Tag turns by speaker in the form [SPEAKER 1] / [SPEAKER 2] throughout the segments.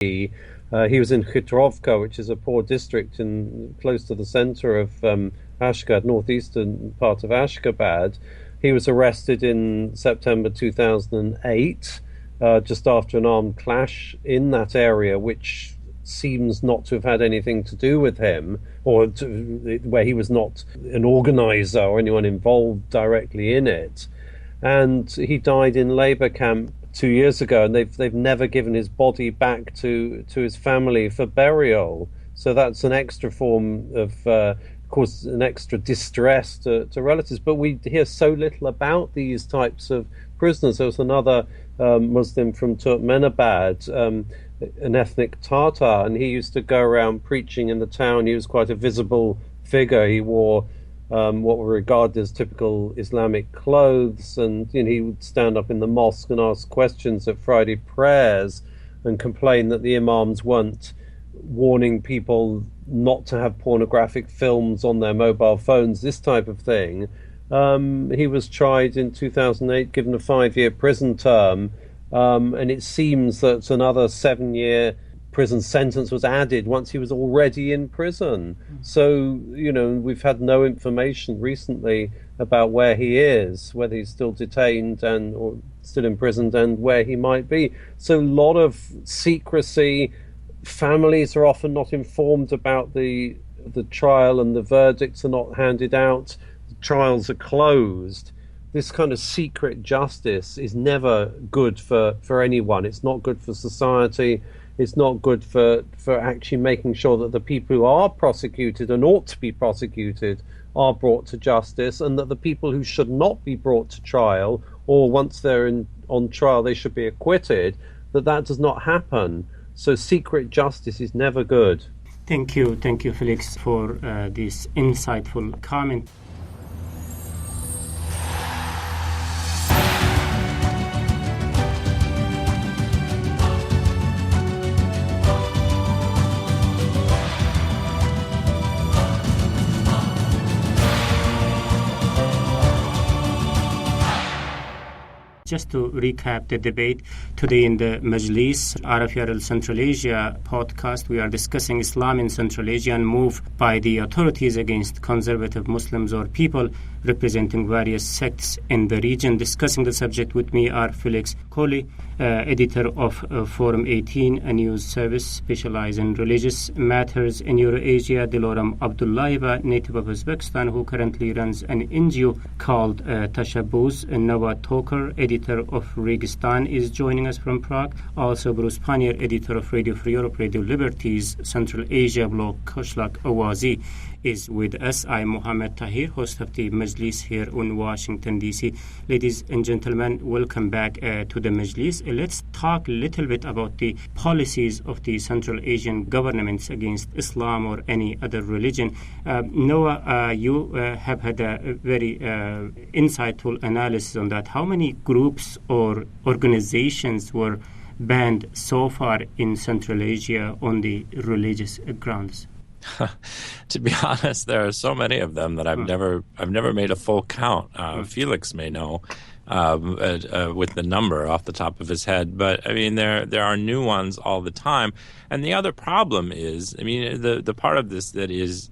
[SPEAKER 1] He was in Khitrovka, which is a poor district close to the center of Ashgabat, northeastern part of Ashgabat. He was arrested in September 2008, just after an armed clash in that area, which seems not to have had anything to do with him, where he was not an organizer or anyone involved directly in it. And he died in labor camp 2 years ago, and they've never given his body back to his family for burial. So that's an extra form of course, an extra distress to relatives. But we hear so little about these types of prisoners. There was another Muslim from Turkmenabad, an ethnic Tatar, and he used to go around preaching in the town. He was quite a visible figure. He wore what were regarded as typical Islamic clothes, and he would stand up in the mosque and ask questions at Friday prayers and complain that the imams weren't warning people not to have pornographic films on their mobile phones, this type of thing. He was tried in 2008, given a 5-year prison term, and it seems that another 7-year prison sentence was added once he was already in prison. So, we've had no information recently about where he is, whether he's still detained or still imprisoned, and where he might be. So a lot of secrecy. Families are often not informed about the trial, and the verdicts are not handed out. The trials are closed. This kind of secret justice is never good for anyone. It's not good for society. It's not good for actually making sure that the people who are prosecuted and ought to be prosecuted are brought to justice, and that the people who should not be brought to trial, or once they're on trial they should be acquitted, that does not happen. So secret justice is never good.
[SPEAKER 2] Thank you, Felix, for this insightful comment. Just to recap the debate today in the Majlis Arab Central Asia podcast, we are discussing Islam in Central Asia and move by the authorities against conservative Muslims or people representing various sects in the region. Discussing the subject with me are Felix Kohli, editor of Forum 18, a news service specialized in religious matters in Eurasia, Diloram Abdullayeva, native of Uzbekistan, who currently runs an NGO called Tashabbus. Noah Toker, editor of Registan, is joining us from Prague. Also, Bruce Pannier, editor of Radio Free Europe, Radio Liberty's Central Asia blog, Koshlak Awazi, is with us. I'm Mohammed Tahir, host of the Majlis here in Washington, D.C. Ladies and gentlemen, welcome back to the Majlis. Let's talk a little bit about the policies of the Central Asian governments against Islam or any other religion. Noah, you have had a very insightful analysis on that. How many groups or organizations were banned so far in Central Asia on the religious grounds?
[SPEAKER 3] To be honest, there are so many of them that I've never made a full count. Felix may know with the number off the top of his head, but I mean there are new ones all the time. And the other problem is, I mean, the part of this that is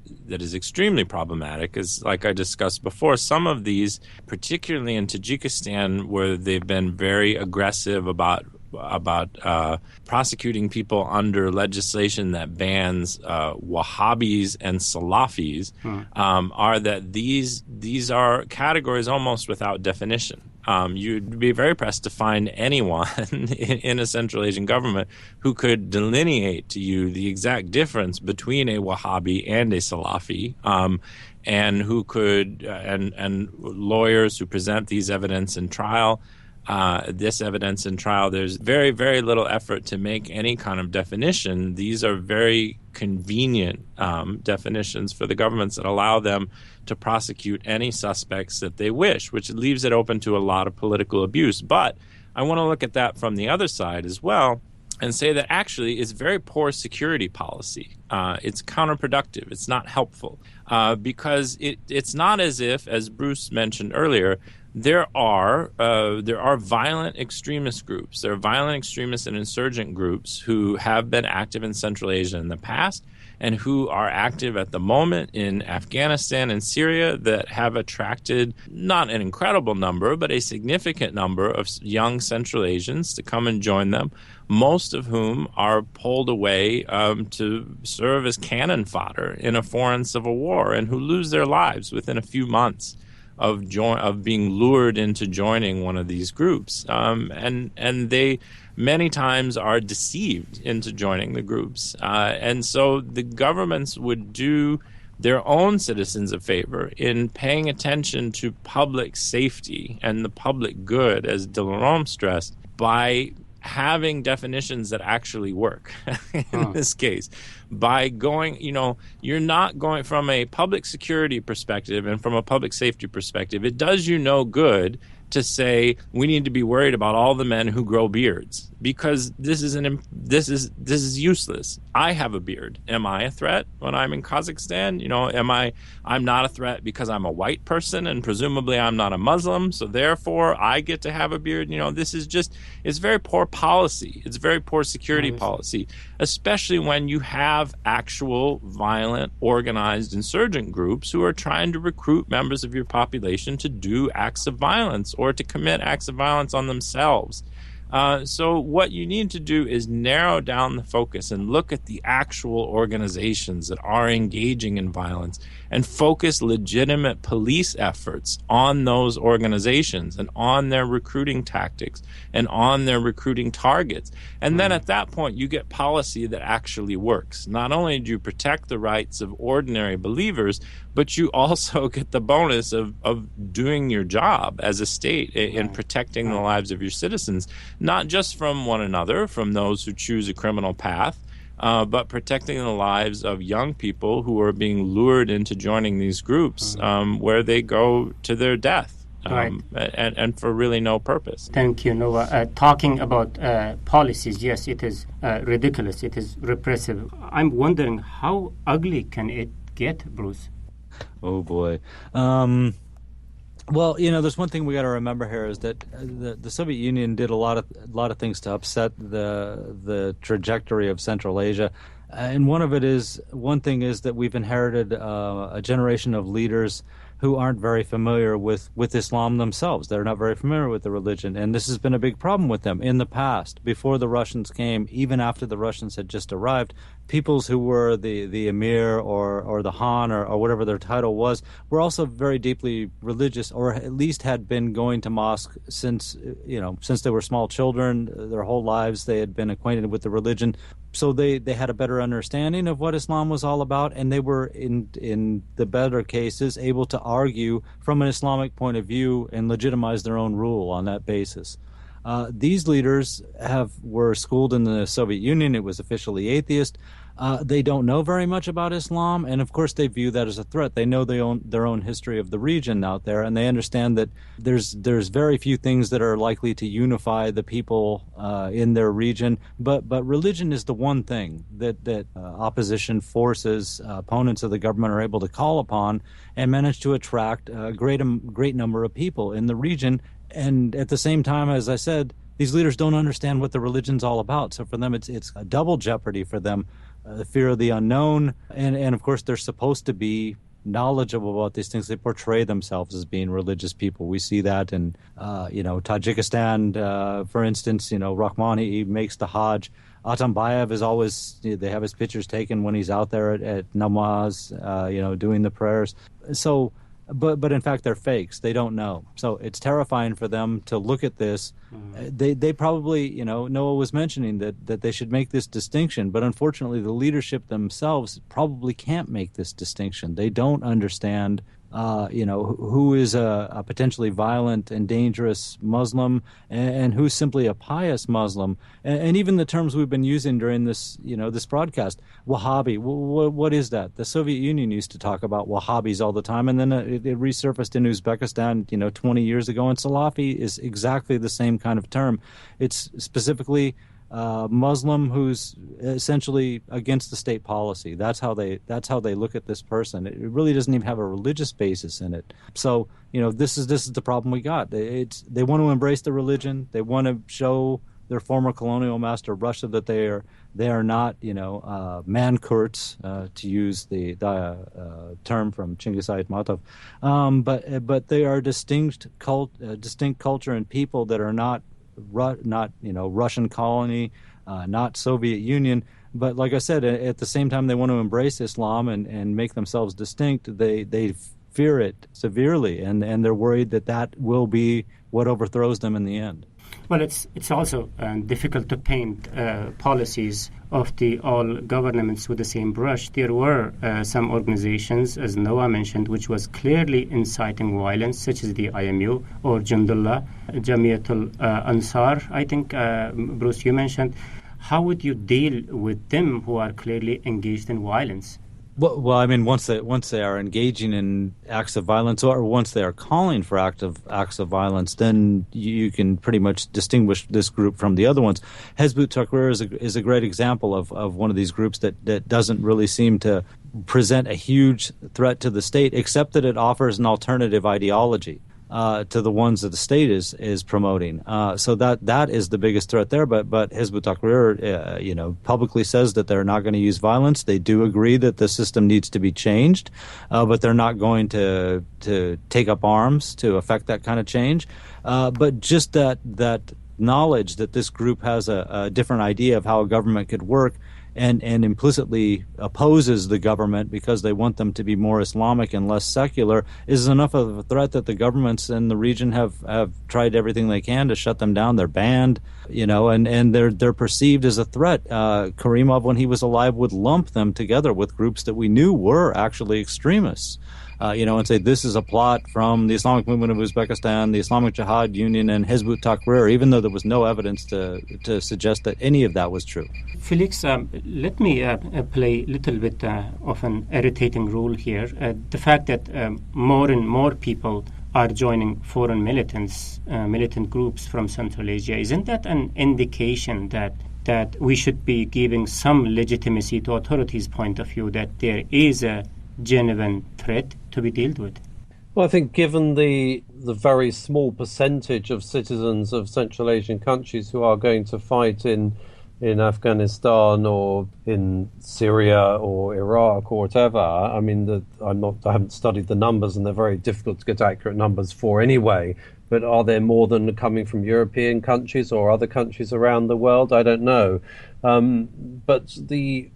[SPEAKER 3] extremely problematic is, like I discussed before, some of these, particularly in Tajikistan, where they've been very aggressive about prosecuting people under legislation that bans Wahhabis and Salafis, are that these are categories almost without definition. You'd be very pressed to find anyone in a Central Asian government who could delineate to you the exact difference between a Wahhabi and a Salafi, and who could and lawyers who present these evidence in trial. This evidence in trial, there's very, very little effort to make any kind of definition. These are very convenient definitions for the governments that allow them to prosecute any suspects that they wish, which leaves it open to a lot of political abuse. But I want to look at that from the other side as well and say that actually it's very poor security policy. It's counterproductive. It's not helpful because it's not as if, as Bruce mentioned earlier, there are violent extremist groups. There are violent extremist and insurgent groups who have been active in Central Asia in the past and who are active at the moment in Afghanistan and Syria that have attracted not an incredible number, but a significant number of young Central Asians to come and join them, most of whom are pulled away to serve as cannon fodder in a foreign civil war and who lose their lives within a few months of being lured into joining one of these groups. And they many times are deceived into joining the groups. And so the governments would do their own citizens a favor in paying attention to public safety and the public good, as Delarom stressed, by having definitions that actually work in this case. By going, you're not going from a public security perspective and from a public safety perspective, it does you no good to say we need to be worried about all the men who grow beards, because this is useless. I have a beard. Am I a threat when I'm in Kazakhstan? I'm not a threat because I'm a white person and presumably I'm not a Muslim, so therefore I get to have a beard. It's very poor policy. It's very poor security policy, especially when you have actual violent organized insurgent groups who are trying to recruit members of your population to do acts of violence or to commit acts of violence on themselves. So what you need to do is narrow down the focus and look at the actual organizations that are engaging in violence and focus legitimate police efforts on those organizations and on their recruiting tactics and on their recruiting targets. And then at that point, you get policy that actually works. Not only do you protect the rights of ordinary believers, but you also get the bonus of doing your job as a state in protecting the lives of your citizens, not just from one another, from those who choose a criminal path, but protecting the lives of young people who are being lured into joining these groups where they go to their death. And for really no purpose.
[SPEAKER 2] Thank you, Noah. Talking about policies, yes, it is ridiculous. It is repressive. I'm wondering, how ugly can it get, Bruce?
[SPEAKER 4] Oh, boy. Well, there's one thing we got to remember here is that the Soviet Union did a lot of things to upset the trajectory of Central Asia, and one thing is that we've inherited a generation of leaders who aren't very familiar with Islam themselves. They're not very familiar with the religion, and this has been a big problem with them in the past. Before the Russians came, even after the Russians had just arrived, peoples who were the emir or the Khan or whatever their title was were also very deeply religious, or at least had been going to mosque since they were small children. Their whole lives they had been acquainted with the religion. So they had a better understanding of what Islam was all about, and they were, in the better cases, able to argue from an Islamic point of view and legitimize their own rule on that basis. These leaders were schooled in the Soviet Union. It was officially atheist. They don't know very much about Islam, and of course they view that as a threat. They know their own history of the region out there, and they understand that there's very few things that are likely to unify the people in their region. But religion is the one thing that opposition forces, opponents of the government, are able to call upon and manage to attract a great number of people in the region. And at the same time, as I said, these leaders don't understand what the religion's all about. So for them, it's a double jeopardy for them. The fear of the unknown, and of course they're supposed to be knowledgeable about these things. They portray themselves as being religious people. We see that in Tajikistan, for instance. Rahmani makes the Hajj. Atambayev is always, they have his pictures taken when he's out there at namaz, doing the prayers. So, but in fact they're fakes. They don't know. So it's terrifying for them to look at this. They probably, Noah was mentioning that they should make this distinction, but unfortunately the leadership themselves probably can't make this distinction. They don't understand who is a potentially violent and dangerous Muslim and who's simply a pious Muslim. And even the terms we've been using during this broadcast, Wahhabi, what is that? The Soviet Union used to talk about Wahhabis all the time, and then it resurfaced in Uzbekistan, 20 years ago, and Salafi is exactly the same kind of term. It's specifically Muslim who's essentially against the state policy. That's how they look at this person. It really doesn't even have a religious basis in it. So this is the problem we got. They want to embrace the religion. They want to show their former colonial master Russia that they are not mankurts, to use the term from Chinggis Ayatmatov, but they are distinct culture and people that are not Russian colony, not Soviet Union. But like I said, at the same time they want to embrace Islam and make themselves distinct. They fear it severely, and they're worried that will be what overthrows them in the end.
[SPEAKER 2] Well, it's also difficult to paint policies of the all governments with the same brush. There were some organizations, as Noah mentioned, which was clearly inciting violence, such as the IMU or Jundullah, Jamiatul Ansar, I think, Bruce, you mentioned. How would you deal with them who are clearly engaged in violence?
[SPEAKER 4] Well, I mean, once they are engaging in acts of violence, or once they are calling for acts of violence, then you can pretty much distinguish this group from the other ones. Hezb ut-Tahrir is a great example of one of these groups that doesn't really seem to present a huge threat to the state, except that it offers an alternative ideology to the ones that the state is promoting. So that is the biggest threat there. But Hezb ut-Tahrir, publicly says that they're not going to use violence. They do agree that the system needs to be changed, but they're not going to take up arms to affect that kind of change. But just that knowledge that this group has a different idea of how a government could work, and implicitly opposes the government because they want them to be more Islamic and less secular, is enough of a threat that the governments in the region have tried everything they can to shut them down. They're banned, and they're perceived as a threat. Karimov, when he was alive, would lump them together with groups that we knew were actually extremists. And say this is a plot from the Islamic Movement of Uzbekistan, the Islamic Jihad Union, and Hezb ut-Tahrir, even though there was no evidence to suggest that any of that was true.
[SPEAKER 2] Felix, let me play a little bit of an irritating rule here. The fact that more and more people are joining foreign militant groups from Central Asia, isn't that an indication that we should be giving some legitimacy to authorities' point of view that there is a genuine threat to be dealt with?
[SPEAKER 1] Well, I think given the very small percentage of citizens of Central Asian countries who are going to fight in Afghanistan or in Syria or Iraq or whatever, I mean, I haven't studied the numbers, and they're very difficult to get accurate numbers for anyway. But are there more than coming from European countries or other countries around the world? I don't know. But the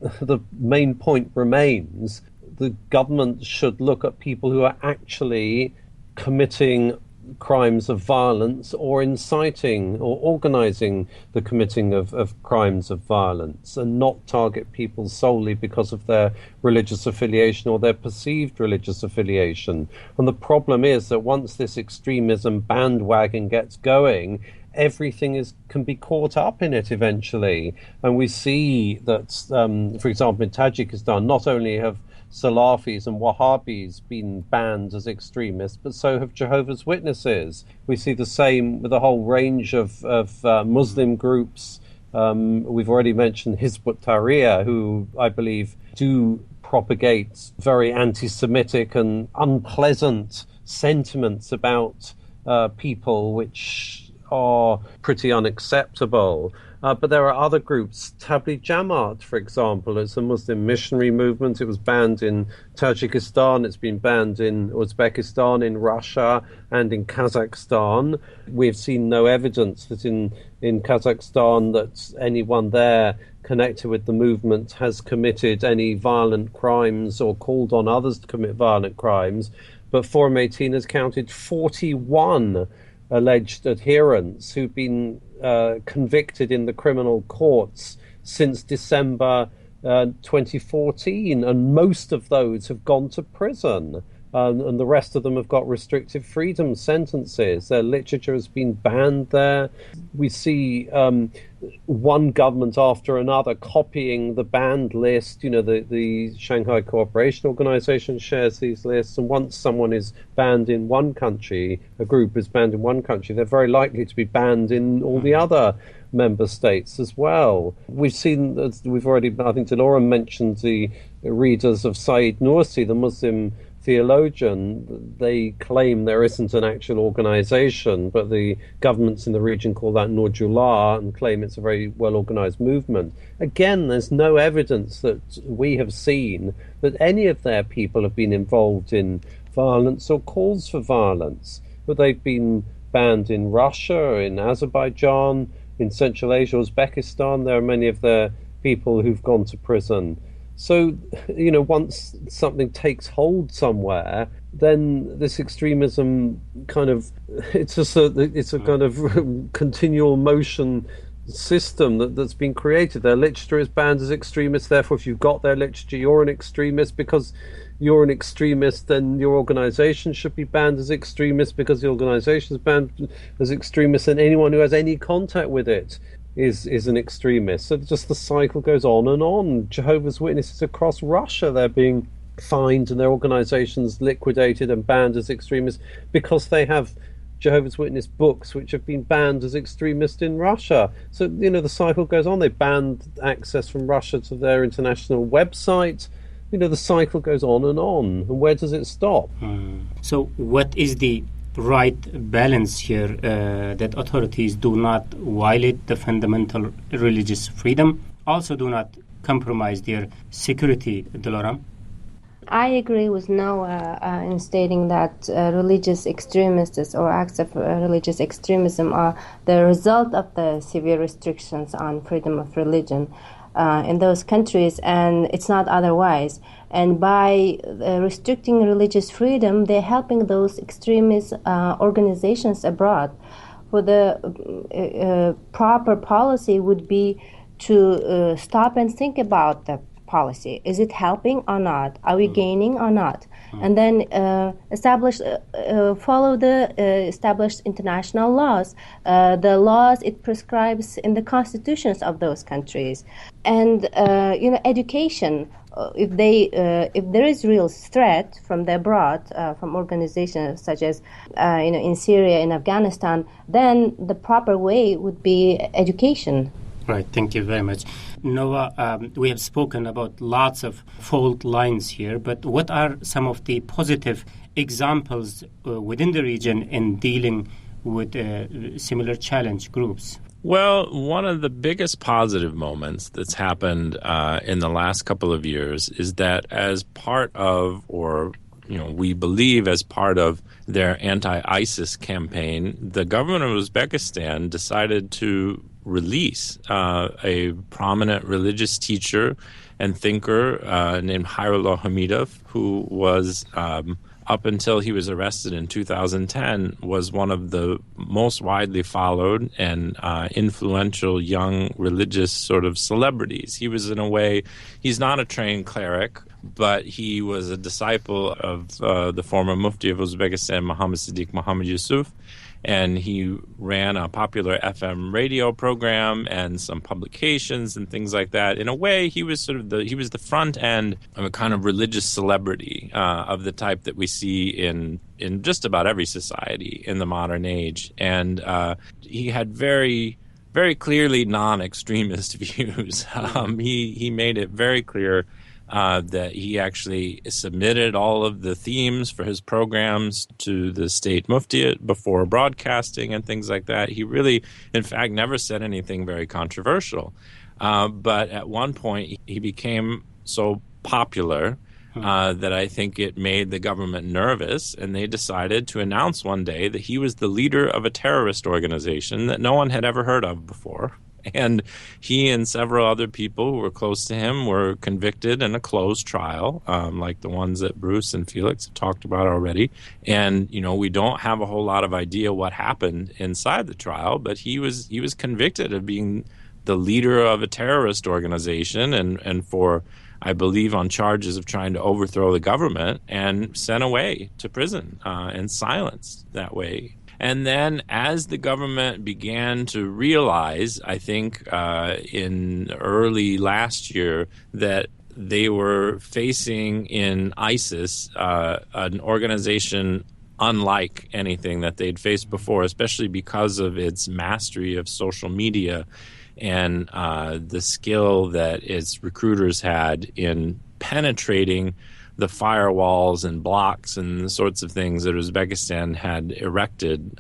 [SPEAKER 1] main point remains: the government should look at people who are actually committing crimes of violence or inciting or organizing the committing of crimes of violence, and not target people solely because of their religious affiliation or their perceived religious affiliation. And the problem is that once this extremism bandwagon gets going, everything can be caught up in it eventually. And we see that, for example, in Tajikistan, not only have Salafis and Wahhabis been banned as extremists, but so have Jehovah's Witnesses. We see the same with a whole range of Muslim groups. We've already mentioned Hizb ut-Tahrir, who I believe do propagate very anti-Semitic and unpleasant sentiments about people, which are pretty unacceptable. But there are other groups. Tabligh Jamaat, for example, it's a Muslim missionary movement. It was banned in Tajikistan. It's been banned in Uzbekistan, in Russia, and in Kazakhstan. We've seen no evidence that in Kazakhstan that anyone there connected with the movement has committed any violent crimes or called on others to commit violent crimes. But Forum 18 has counted 41 alleged adherents who've been convicted in the criminal courts since December 2014, and most of those have gone to prison. and the rest of them have got restrictive freedom sentences. Their literature has been banned there. We see one government after another copying the banned list. You know, the Shanghai Cooperation Organization shares these lists, and once someone is banned in one country, a group is banned in one country, they're very likely to be banned in all the other member states as well. We've seen, we've already, I think Delora mentioned the readers of Said Nursi, the Muslim theologian. They claim there isn't an actual organization, but the governments in the region call that Nurjullah and claim it's a very well organized movement. Again, there's no evidence that we have seen that any of their people have been involved in violence or calls for violence. But they've been banned in Russia, in Azerbaijan, in Central Asia, Uzbekistan. There are many of their people who've gone to prison. So, you know, once something takes hold somewhere, then this extremism kind of, it's a kind of continual motion system that's been created. Their literature is banned as extremist. Therefore, if you've got their literature, you're an extremist. Because you're an extremist, then your organization should be banned as extremist, because the organization is banned as extremist, and anyone who has any contact with it is an extremist. So just the cycle goes on and on. Jehovah's Witnesses across Russia, they're being fined and their organizations liquidated and banned as extremists because they have Jehovah's Witness books which have been banned as extremist in Russia. So, you know, the cycle goes on. They banned access from Russia to their international website. You know, the cycle goes on. And where does it stop?
[SPEAKER 2] So what is the right balance here, that authorities do not violate the fundamental religious freedom, also do not compromise their security, Delora?
[SPEAKER 5] I agree with Noah in stating that religious extremists or acts of religious extremism are the result of the severe restrictions on freedom of religion in those countries, and it's not otherwise. And by restricting religious freedom, they're helping those extremist organizations abroad. For the proper policy would be to stop and think about the policy. Is it helping or not? Are we gaining or not? And then follow the established international laws. The laws it prescribes in the constitutions of those countries. And education. If there is real threat from the abroad, from organizations such as in Syria, in Afghanistan, then the proper way would be education.
[SPEAKER 2] Right, thank you very much. Noah, we have spoken about lots of fault lines here, but what are some of the positive examples within the region in dealing with similar challenge groups?
[SPEAKER 3] Well, one of the biggest positive moments that's happened in the last couple of years is that as part of, or we believe as part of their anti-ISIS campaign, the government of Uzbekistan decided to release a prominent religious teacher and thinker named Hayrullah Hamidov, who was up until he was arrested in 2010, was one of the most widely followed and influential young religious sort of celebrities. He was, in a way, he's not a trained cleric, but he was a disciple of the former Mufti of Uzbekistan, Muhammad Siddiq Muhammad Yusuf, and he ran a popular FM radio program and some publications and things like that. In a way, he was the front end of a kind of religious celebrity of the type that we see in just about every society in the modern age. And he had very, very clearly non-extremist views. He made it very clear that he actually submitted all of the themes for his programs to the state mufti before broadcasting and things like that. He really, in fact, never said anything very controversial. But at one point, he became so popular that I think it made the government nervous, and they decided to announce one day that he was the leader of a terrorist organization that no one had ever heard of before. And he and several other people who were close to him were convicted in a closed trial, like the ones that Bruce and Felix have talked about already. And, we don't have a whole lot of idea what happened inside the trial, but he was convicted of being the leader of a terrorist organization and for, I believe, on charges of trying to overthrow the government, and sent away to prison and silenced that way. And then as the government began to realize, I think in early last year, that they were facing in ISIS an organization unlike anything that they'd faced before, especially because of its mastery of social media and the skill that its recruiters had in penetrating the firewalls and blocks and the sorts of things that Uzbekistan had erected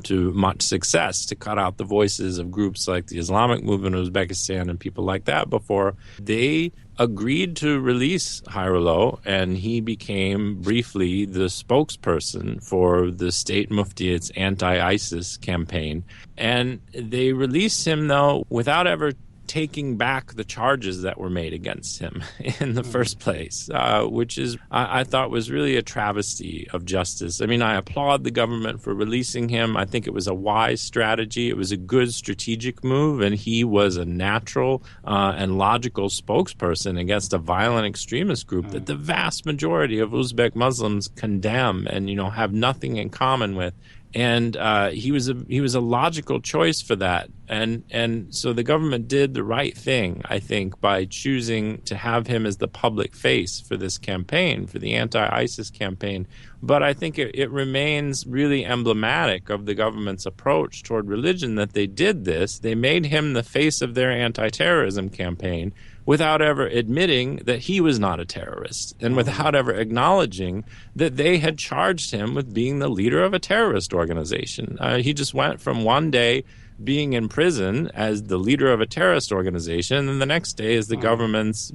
[SPEAKER 3] to much success to cut out the voices of groups like the Islamic Movement of Uzbekistan and people like that before. They agreed to release Hayrullah, and he became briefly the spokesperson for the state muftiyate's anti-ISIS campaign. And they released him, though, without ever taking back the charges that were made against him in the first place, which is, I thought, was really a travesty of justice. I mean, I applaud the government for releasing him. I think it was a wise strategy. It was a good strategic move, and he was a natural and logical spokesperson against a violent extremist group that the vast majority of Uzbek Muslims condemn and, have nothing in common with. And he was a logical choice for that, and so the government did the right thing, I think, by choosing to have him as the public face for this campaign, for the anti-ISIS campaign. But I think it remains really emblematic of the government's approach toward religion that they did this. They made him the face of their anti-terrorism campaign without ever admitting that he was not a terrorist, and without ever acknowledging that they had charged him with being the leader of a terrorist organization. He just went from one day being in prison as the leader of a terrorist organization, and then the next day as the government's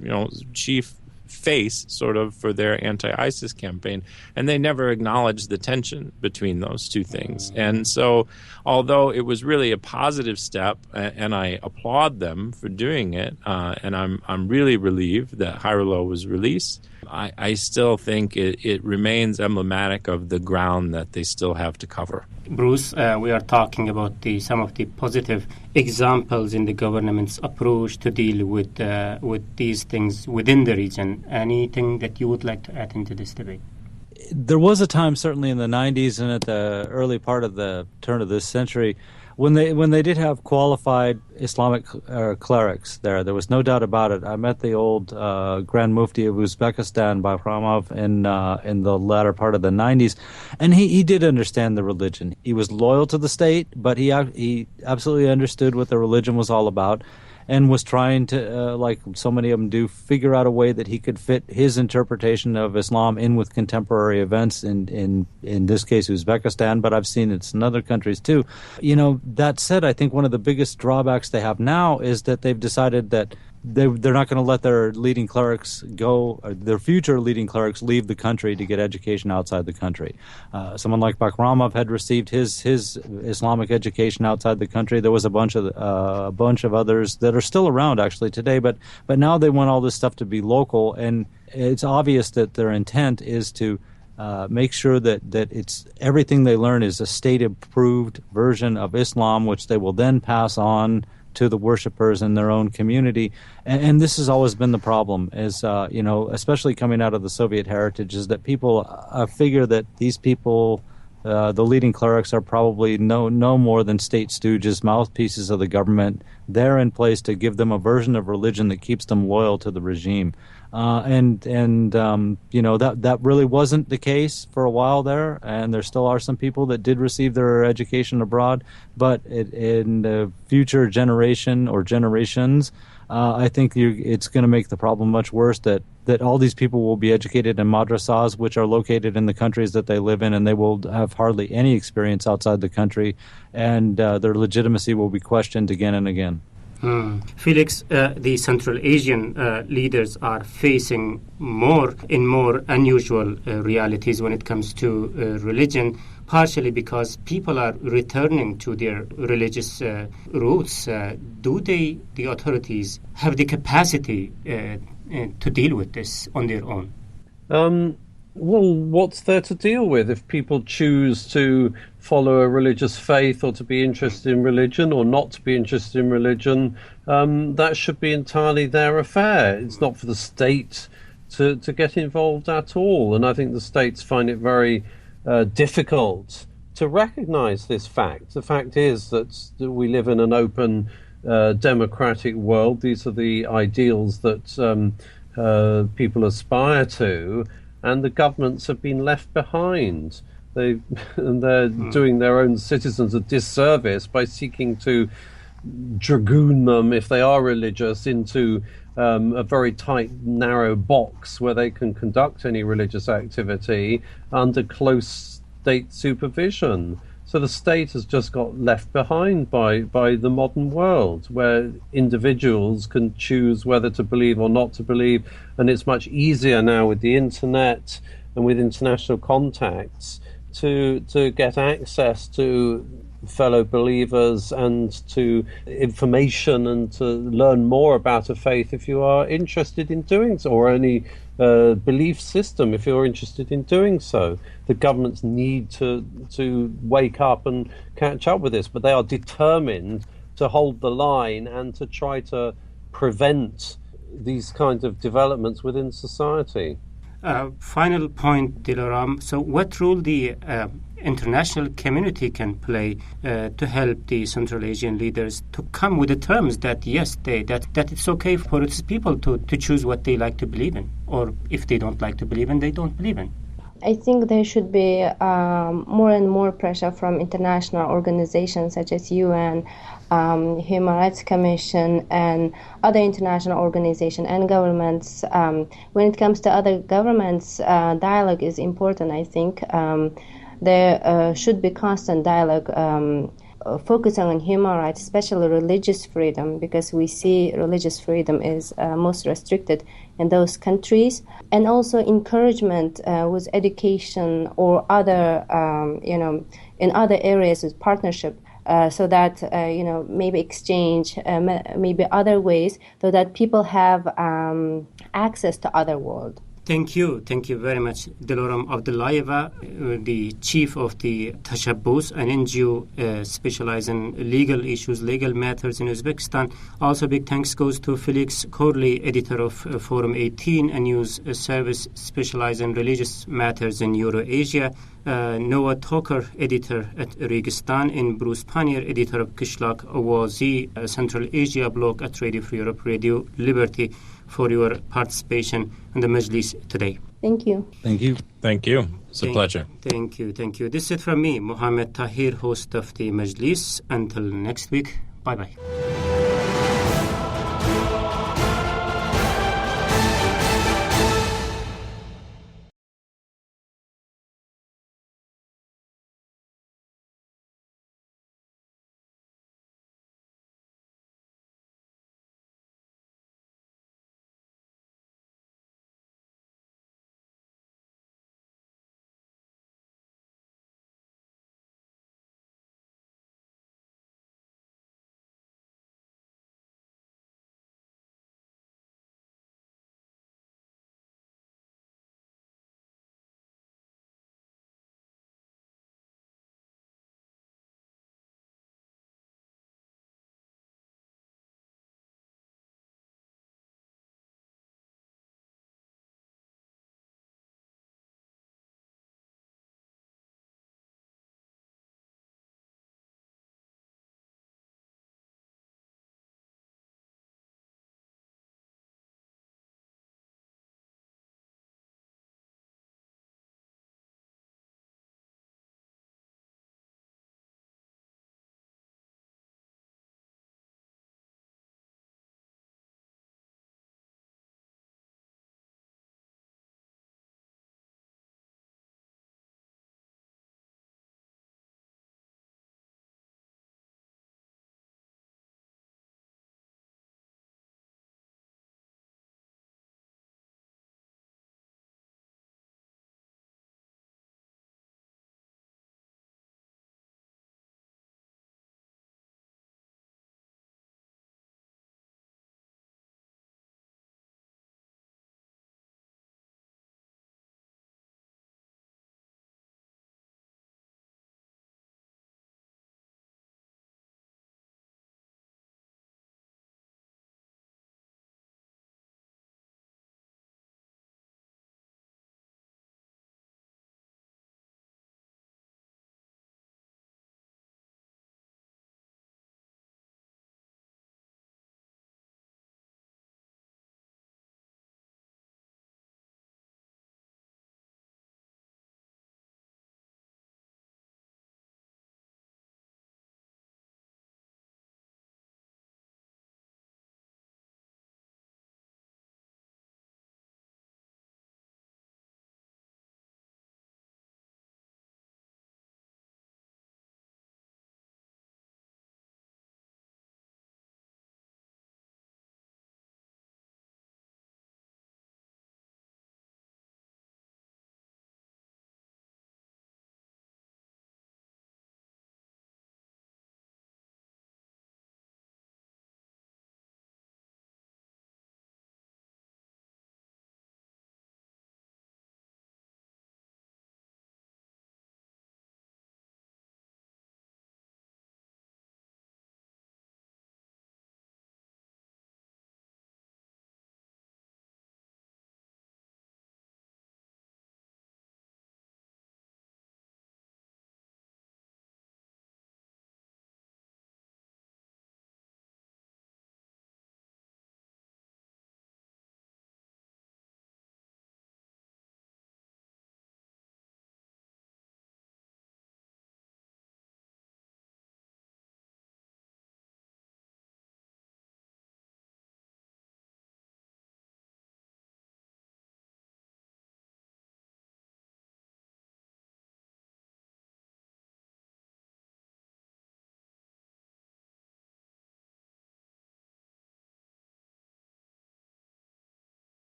[SPEAKER 3] chief face sort of for their anti-ISIS campaign, and they never acknowledged the tension between those two things. And so although it was really a positive step, and I applaud them for doing it, and I'm really relieved that Hayrullah was released, I still think it remains emblematic of the ground that they still have to cover.
[SPEAKER 2] Bruce, we are talking about some of the positive examples in the government's approach to deal with these things within the region. Anything that you would like to add into this debate?
[SPEAKER 4] There was a time, certainly in the 90s and at the early part of the turn of this century, when they did have qualified Islamic clerics there. There was no doubt about it. I met the old Grand Mufti of Uzbekistan, Bahramov, in the latter part of the 90s, and he did understand the religion. He was loyal to the state, but he absolutely understood what the religion was all about, and was trying to, like so many of them do, figure out a way that he could fit his interpretation of Islam in with contemporary events, in this case Uzbekistan, but I've seen it in other countries too. That said, I think one of the biggest drawbacks they have now is that they've decided that they're not going to let their leading clerics go, or their future leading clerics leave the country to get education outside the country. Someone like Bahramov had received his Islamic education outside the country. There was a bunch of others that are still around actually today, but now they want all this stuff to be local, and it's obvious that their intent is to make sure that it's everything they learn is a state-approved version of Islam, which they will then pass on to the worshipers in their own community. And this has always been the problem, is, especially coming out of the Soviet heritage, is that people figure that these people, the leading clerics, are probably no more than state stooges, mouthpieces of the government. They're in place to give them a version of religion that keeps them loyal to the regime. That really wasn't the case for a while there, and there still are some people that did receive their education abroad, but in the future generation or generations, I think it's going to make the problem much worse that all these people will be educated in madrasas, which are located in the countries that they live in, and they will have hardly any experience outside the country, and their legitimacy will be questioned again and again.
[SPEAKER 2] Felix, the Central Asian leaders are facing more unusual realities when it comes to religion, partially because people are returning to their religious roots. Do the authorities have the capacity to deal with this on their own?
[SPEAKER 1] Well, what's there to deal with if people choose to follow a religious faith or to be interested in religion or not to be interested in religion? That should be entirely their affair. It's not for the state to get involved at all. And I think the states find it very difficult to recognize this fact. The fact is that we live in an open, democratic world. These are the ideals that people aspire to. And the governments have been left behind. They're doing their own citizens a disservice by seeking to dragoon them, if they are religious, into a very tight, narrow box where they can conduct any religious activity under close state supervision. So the state has just got left behind by the modern world, where individuals can choose whether to believe or not to believe. And it's much easier now with the internet and with international contacts to get access to fellow believers and to information and to learn more about a faith if you are interested in doing so, or any belief system if you're interested in doing so. The governments need to wake up and catch up with this, but they are determined to hold the line and to try to prevent these kinds of developments within society.
[SPEAKER 2] Final point, Dilaram. So what role the international community can play to help the Central Asian leaders to come with the terms that, yes, that it's okay for its people to choose what they like to believe in, or if they don't like to believe in, they don't believe in?
[SPEAKER 5] I think there should be more and more pressure from international organizations such as UN, Human Rights Commission, and other international organizations and governments. When it comes to other governments, dialogue is important, I think. There should be constant dialogue focusing on human rights, especially religious freedom, because we see religious freedom is most restricted in those countries, and also encouragement with education or other, in other areas with partnership, so that maybe exchange, maybe other ways, so that people have access to other world.
[SPEAKER 2] Thank you very much, Diloram Abdullayeva, the chief of the Tashabbus, an NGO specializing in legal issues, legal matters in Uzbekistan. Also, big thanks goes to Felix Corley, editor of Forum 18, a news service specializing in religious matters in Eurasia. Noah Toker, editor at Registan, and Bruce Pannier, editor of Kishlak Awazi, Central Asia blog at Radio Free Europe, Radio Liberty, for your participation in the Majlis today.
[SPEAKER 5] Thank you.
[SPEAKER 4] Thank you.
[SPEAKER 3] Thank you. It's a pleasure.
[SPEAKER 2] Thank you. This is it from me, Mohammed Tahir, host of the Majlis. Until next week, bye-bye.